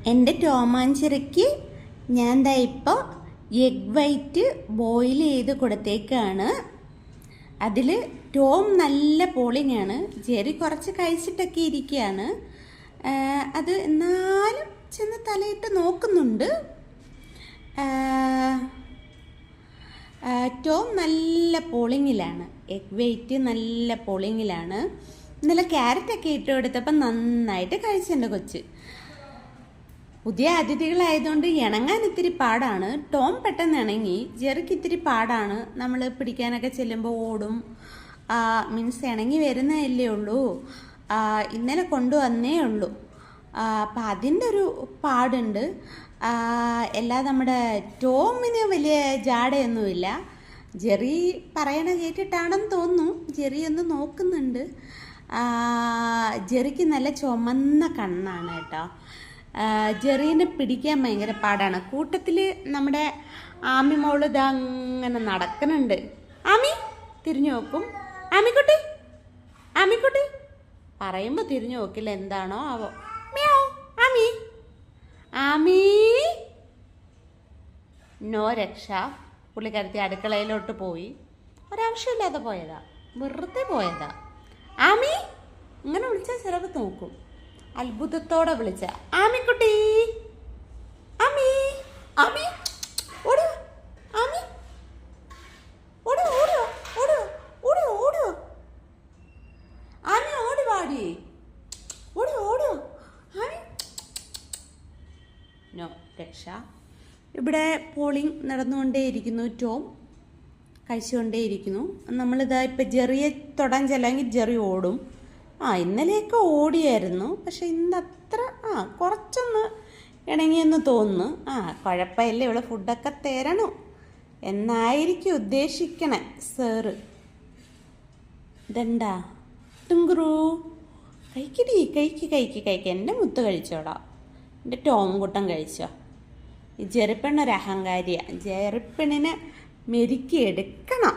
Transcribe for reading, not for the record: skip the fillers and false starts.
എൻ്റെ ടോമാഞ്ചിറയ്ക്ക് ഞാൻ ദാ ഇപ്പോൾ എഗ് വൈറ്റ് ബോയിൽ ചെയ്ത് കൊടുത്തേക്കാണ്. അതിൽ ടോം നല്ല പോളിങ്ങാണ്, ജെറി കുറച്ച് കഴിച്ചിട്ടൊക്കെ ഇരിക്കുകയാണ്. അത് എന്നാലും ചെന്ന് തലയിട്ട് നോക്കുന്നുണ്ട്. ടോം നല്ല പോളിങ്ങിലാണ്, എഗ് വൈറ്റ് നല്ല പോളിങ്ങിലാണ്. ഇന്നലെ ക്യാരറ്റൊക്കെ ഇട്ട് കൊടുത്തപ്പോൾ നന്നായിട്ട് കഴിച്ചെൻ്റെ കൊച്ച്. പുതിയ അതിഥികളായതുകൊണ്ട് ഇണങ്ങാൻ ഇത്തിരി പാടാണ്. ടോം പെട്ടെന്ന് ഇണങ്ങി, ജെറിക്ക് ഇത്തിരി പാടാണ്. നമ്മൾ പിടിക്കാനൊക്കെ ചെല്ലുമ്പോൾ ഓടും. മീൻസ് ഇണങ്ങി വരുന്നതല്ലേ ഉള്ളൂ. ഇന്നലെ കൊണ്ടുവന്നേ ഉള്ളൂ. അപ്പം അതിൻ്റെ ഒരു പാടുണ്ട്. എല്ലാം നമ്മുടെ ടോമിന് വലിയ ജാടയൊന്നുമില്ല. ജെറി പറയണ കേട്ടിട്ടാണെന്ന് തോന്നുന്നു. ജെറി ഒന്ന് നോക്കുന്നുണ്ട്. ജെറിക്ക് നല്ല ചുമന്ന കണ്ണാണ് കേട്ടോ. ജെറീനെ പിടിക്കാൻ ഭയങ്കര പാടാണ്. കൂട്ടത്തിൽ നമ്മുടെ ആമി മോള് ഇതാ അങ്ങനെ നടക്കുന്നുണ്ട്. ആമി തിരിഞ്ഞു നോക്കും. ആമിക്കുട്ടി ആമിക്കുട്ടി പറയുമ്പോൾ തിരിഞ്ഞു നോക്കില്ല, എന്താണോ ആവോ. മ്യാവൂ ആമി ആമി. നോ രക്ഷ. പുള്ളിക്കാരത്തി അടുക്കളയിലോട്ട് പോയി. ഒരാവശ്യമില്ലാതെ പോയതാ, വെറുതെ പോയതാ. ആമി ഇങ്ങനെ വിളിച്ചാൽ ചിലപ്പോൾ നോക്കും. അത്ഭുതത്തോടെ വിളിച്ച ആമിക്കുട്ടി ആമി ആമി ഓടോ ആമി ഓടോ ഓടോ ഓടോ ഓടോ ഓടോ ആമി ഓടി വാടി ഓടോ ഓടോ ആമി. നോ രക്ഷ. ഇവിടെ പോളിംഗ് നടന്നുകൊണ്ടേയിരിക്കുന്നു. ടോം കഴിച്ചുകൊണ്ടേയിരിക്കുന്നു. നമ്മളിതാ ഇപ്പം ജെറിയെ തൊടാൻ ചെല്ലെങ്കിൽ ജെറി ഓടും. ഇന്നലെയൊക്കെ ഓടിയായിരുന്നു, പക്ഷെ ഇന്നത്ര കുറച്ചൊന്ന് ഇണങ്ങിയെന്ന് തോന്നുന്നു. കുഴപ്പമില്ല, ഇവിടെ ഫുഡൊക്കെ തരണം എന്നായിരിക്കും ഉദ്ദേശിക്കണേ സാറ്. ഇതെന്താ ടുങ്കുറു കഴിക്കടി, കഴിക്ക്. എൻ്റെ മുത്ത് കഴിച്ചോടാ, എൻ്റെ ടോംകുട്ടൻ കഴിച്ചോ. ഈ ജെറിപ്പെണ്ണൊരു അഹങ്കാരിയാണ്. ജെറിപ്പെണ്ണിനെ മെരുക്കി എടുക്കണം.